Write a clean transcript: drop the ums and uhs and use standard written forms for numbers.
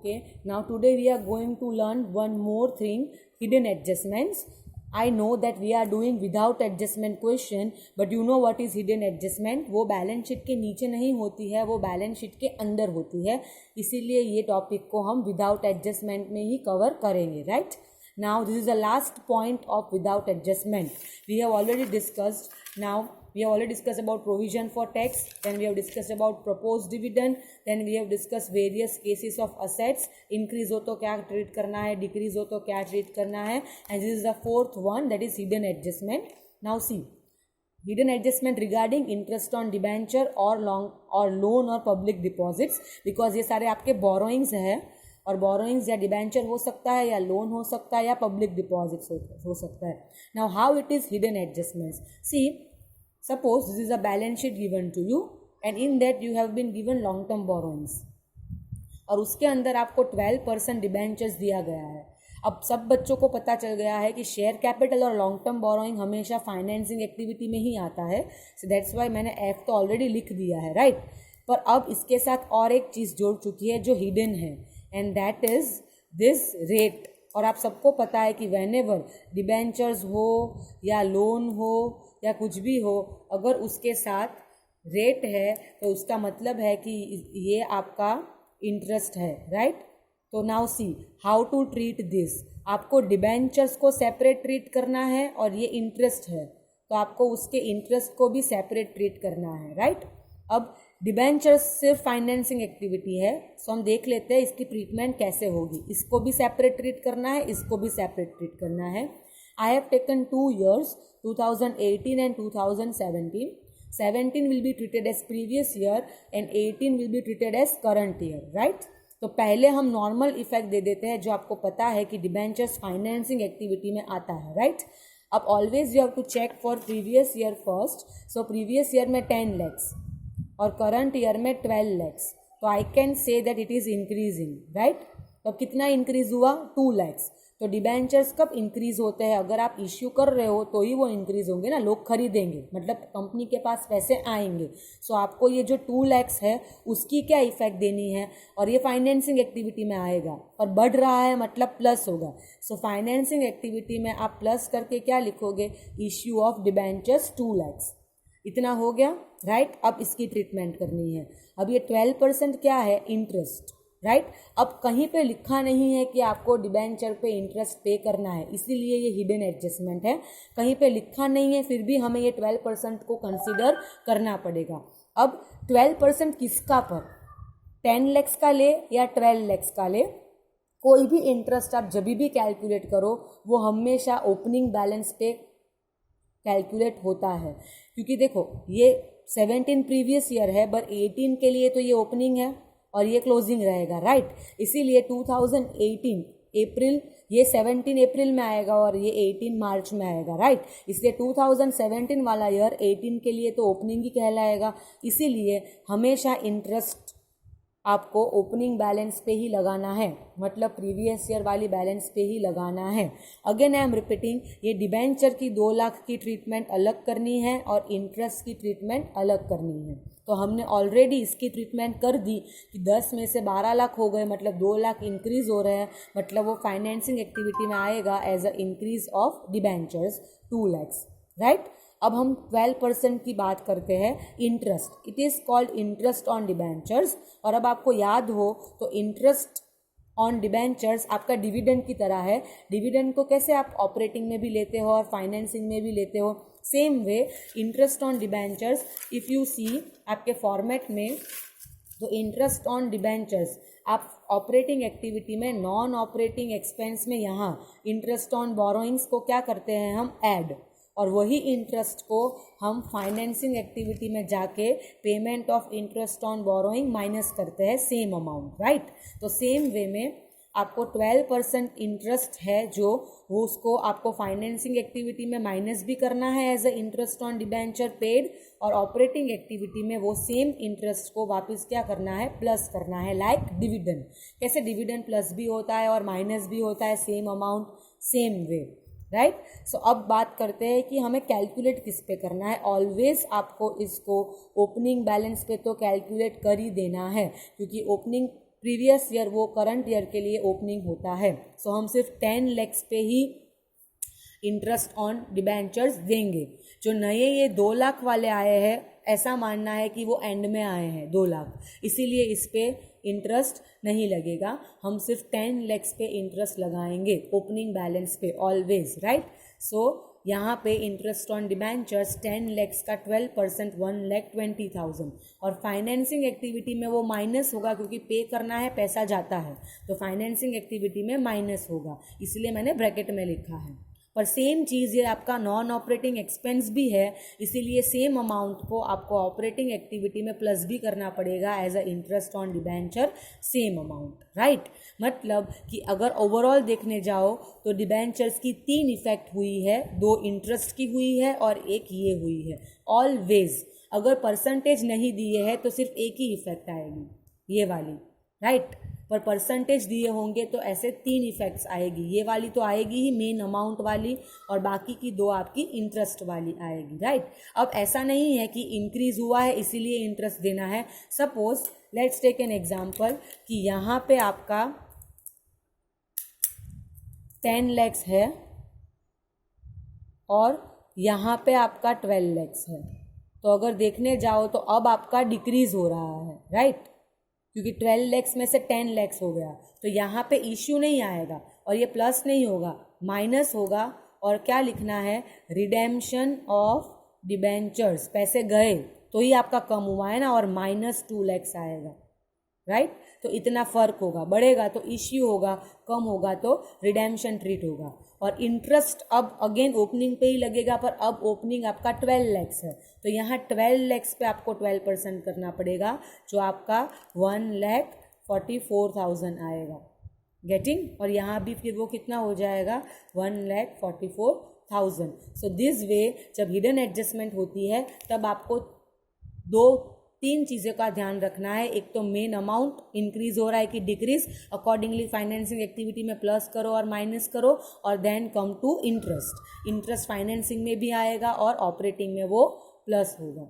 Okay, now today we are going to learn one more thing, hidden adjustments. I know that we are doing without adjustment question, but you know what is hidden adjustment? वो balance sheet के नीचे नहीं होती है, वो balance sheet के अंदर होती है, इसीलिए ये टॉपिक को हम विदाउट एडजस्टमेंट में ही कवर करेंगे, right? Now this is the last point of without adjustment. We have already discussed. Now we have already discussed about provision for tax, then we have discussed about proposed dividend, then we have discussed various cases of assets, increase हो तो क्या treat करना है, decrease हो तो क्या treat करना है, and this is the fourth one, that is hidden adjustment. Now see, hidden adjustment regarding interest on debenture or loan or public deposits, because ये सारे आपके borrowings है, और बोरोइंग्स या डिबेंचर हो सकता है, या लोन हो सकता है, या पब्लिक डिपॉजिट्स हो सकता है. Now how it is hidden adjustments? See, suppose this is a balance sheet given to you and in that you have been given long term borrowings, और उसके अंदर आपको 12% डिबेंचर्स दिया गया है. अब सब बच्चों को पता चल गया है कि शेयर कैपिटल और लॉन्ग टर्म बोरोइंग हमेशा फाइनेंसिंग एक्टिविटी में ही आता है, सो दैट्स वाई मैंने एफ तो ऑलरेडी लिख दिया है, राइट? पर अब इसके साथ और एक चीज़ जोड़ चुकी है जो हिडन है, and that is this rate. और आप सबको पता है कि व्हेनेवर डिबेंचर्स हो या लोन हो या कुछ भी हो, अगर उसके साथ रेट है तो उसका मतलब है कि ये आपका इंटरेस्ट है, राइट? तो now see how to treat this. आपको डिबेंचर्स को सेपरेट ट्रीट करना है और ये इंटरेस्ट है तो आपको उसके इंटरेस्ट को भी सेपरेट ट्रीट करना है, राइट? अब डिबेंचर्स सिर्फ फाइनेंसिंग एक्टिविटी है, सो हम देख लेते हैं इसकी ट्रीटमेंट कैसे होगी. इसको भी सेपरेट ट्रीट करना है, इसको भी सेपरेट ट्रीट करना है. I have taken 2 years 2018 and 2017. 17 will be treated as previous year and 18 will be treated as current year, right? तो पहले हम नॉर्मल इफेक्ट दे देते हैं जो आपको पता है कि डिबेंचर्स फाइनेंसिंग एक्टिविटी में आता है, राइट? अब always you have to check for previous year first. So previous year में 10 lakhs और करंट ईयर में 12 lakhs, तो I can say that it is increasing, right? तो कितना इंक्रीज हुआ? 2 lakhs. तो डिबेंचर्स कब इंक्रीज होते हैं? अगर आप इश्यू कर रहे हो तो ही वो इंक्रीज होंगे ना, लोग खरीदेंगे, मतलब कंपनी के पास पैसे आएंगे. सो आपको ये जो 2 lakhs है उसकी क्या इफेक्ट देनी है, और ये फाइनेंसिंग एक्टिविटी में आएगा, और बढ़ रहा है मतलब प्लस होगा. सो फाइनेंसिंग एक्टिविटी में आप प्लस करके क्या लिखोगे? Issue of debentures 2 lakhs. इतना हो गया, राइट? अब इसकी ट्रीटमेंट करनी है. अब ये 12% क्या है? Interest, right? अब कहीं पे लिखा नहीं है कि आपको डिबेंचर पे इंटरेस्ट पे करना है, इसीलिए ये हिडन एडजस्टमेंट है. कहीं पे लिखा नहीं है, फिर भी हमें ये 12% को कंसीडर करना पड़ेगा. अब 12% किसका पर? 10 lakhs का ले या 12 lakhs का ले, कोई भी इंटरेस्ट आप जब भी कैलकुलेट करो वो हमेशा ओपनिंग बैलेंस पे कैलकुलेट होता है. क्योंकि देखो ये 17 प्रीवियस ईयर है, पर 18 के लिए तो ये ओपनिंग है और ये क्लोजिंग रहेगा, राइट? इसीलिए 2018 अप्रैल, ये 17 अप्रैल में आएगा और ये 18 मार्च में आएगा, राइट? इसलिए 2017 वाला ईयर 18 के लिए तो ओपनिंग ही कहलाएगा. इसीलिए हमेशा इंटरेस्ट आपको ओपनिंग बैलेंस पे ही लगाना है, मतलब प्रीवियस ईयर वाली बैलेंस पे ही लगाना है. अगेन आई एम रिपीटिंग, ये डिबेंचर की 2 लाख की ट्रीटमेंट अलग करनी है और इंटरेस्ट की ट्रीटमेंट अलग करनी है. तो हमने ऑलरेडी इसकी ट्रीटमेंट कर दी कि 10 में से 12 लाख हो गए, मतलब 2 लाख इंक्रीज हो रहे हैं, मतलब वो फाइनेंसिंग एक्टिविटी में आएगा as a increase of debentures 2 lakhs, right? अब हम 12% की बात करते हैं. Interest, it is called interest on debentures. और अब आपको याद हो तो इंटरेस्ट ऑन डिबेंचर्स आपका डिविडेंड की तरह है. डिविडेंड को कैसे आप ऑपरेटिंग में भी लेते हो और फाइनेंसिंग में भी लेते हो, same way interest on debentures. If you see आपके फॉर्मेट में, तो इंटरेस्ट ऑन डिबेंचर्स आप ऑपरेटिंग एक्टिविटी में नॉन ऑपरेटिंग एक्सपेंस में यहाँ इंटरेस्ट ऑन बोरोइंग्स को क्या करते हैं हम? ऐड, और वही इंटरेस्ट को हम फाइनेंसिंग एक्टिविटी में जाके payment of interest on borrowing minus करते हैं, सेम अमाउंट, राइट? तो सेम वे में आपको 12% इंटरेस्ट है जो वो उसको आपको फाइनेंसिंग एक्टिविटी में माइनस भी करना है as a interest on debenture paid, और ऑपरेटिंग एक्टिविटी में वो सेम इंटरेस्ट को वापस क्या करना है? प्लस करना है, लाइक डिविडेंड. कैसे डिविडेंड प्लस भी होता है और माइनस भी होता है, same amount, same way, right? So अब बात करते हैं कि हमें कैलकुलेट किस पे करना है. ऑलवेज आपको इसको ओपनिंग बैलेंस पे तो कैलकुलेट कर ही देना है, क्योंकि ओपनिंग प्रीवियस ईयर वो करंट ईयर के लिए ओपनिंग होता है। सो हम सिर्फ 10 lakhs पे ही इंटरेस्ट ऑन डिबेंचर्स देंगे। जो नए ये 2 लाख वाले आए हैं, ऐसा मानना है कि वो एंड में आए हैं 2 लाख, इसीलिए इस पे इंटरेस्ट नहीं लगेगा। हम सिर्फ 10 lakhs पे इंटरेस्ट लगाएंगे ओपनिंग बैलेंस पे ऑलवेज, राइट। सो यहाँ पे इंटरेस्ट ऑन डिबेंचर्स 10 lakhs का 12% 1,20,000, और फाइनेंसिंग एक्टिविटी में वो माइनस होगा क्योंकि पे करना है, पैसा जाता है, तो फाइनेंसिंग एक्टिविटी में माइनस होगा, इसलिए मैंने ब्रैकेट में लिखा है। पर सेम चीज़ ये आपका नॉन ऑपरेटिंग एक्सपेंस भी है, इसीलिए सेम अमाउंट को आपको ऑपरेटिंग एक्टिविटी में प्लस भी करना पड़ेगा as a interest on debenture, same amount, right. मतलब कि अगर ओवरऑल देखने जाओ तो डिबेंचर्स की 3 इफेक्ट हुई है, 2 इंटरेस्ट की हुई है और एक ये हुई है। ऑलवेज अगर परसेंटेज नहीं दिए है तो सिर्फ एक ही इफेक्ट आएगी, ये वाली, राइट। पर परसेंटेज दिए होंगे तो ऐसे 3 इफेक्ट्स आएगी, ये वाली तो आएगी ही मेन अमाउंट वाली, और बाकी की 2 आपकी इंटरेस्ट वाली आएगी, राइट। अब ऐसा नहीं है कि इंक्रीज हुआ है इसीलिए इंटरेस्ट देना है। Suppose let's take an example कि यहाँ पे आपका 10 lakhs है और यहाँ पे आपका 12 lakhs है, तो अगर देखने जाओ तो अब आपका डिक्रीज हो रहा है, राइट, क्योंकि 12 lakhs में से 10 lakhs हो गया, तो यहाँ पे इश्यू नहीं आएगा और ये प्लस नहीं होगा, माइनस होगा। और क्या लिखना है, रिडेम्पशन ऑफ डिबेंचर्स, पैसे गए तो ही आपका कम हुआ है ना, और -2 lakhs आएगा, राइट। तो इतना फर्क होगा, बढ़ेगा तो इश्यू होगा, कम होगा तो रिडेम्पशन ट्रीट होगा। और इंटरेस्ट अब अगेन ओपनिंग पे ही लगेगा, पर अब ओपनिंग आपका 12 lakhs है, तो यहाँ 12 lakhs पे आपको 12% करना पड़ेगा, जो आपका 1,44,000 आएगा, गेटिंग। और यहाँ भी फिर वो कितना हो जाएगा, 1,44,000। सो दिस वे जब हिडन एडजस्टमेंट होती है तब आपको 2-3 चीज़ों का ध्यान रखना है। एक तो मेन अमाउंट इंक्रीज हो रहा है कि डिक्रीज, अकॉर्डिंगली फाइनेंसिंग एक्टिविटी में प्लस करो और माइनस करो, और then come to interest. Interest financing में भी आएगा और ऑपरेटिंग में वो प्लस होगा।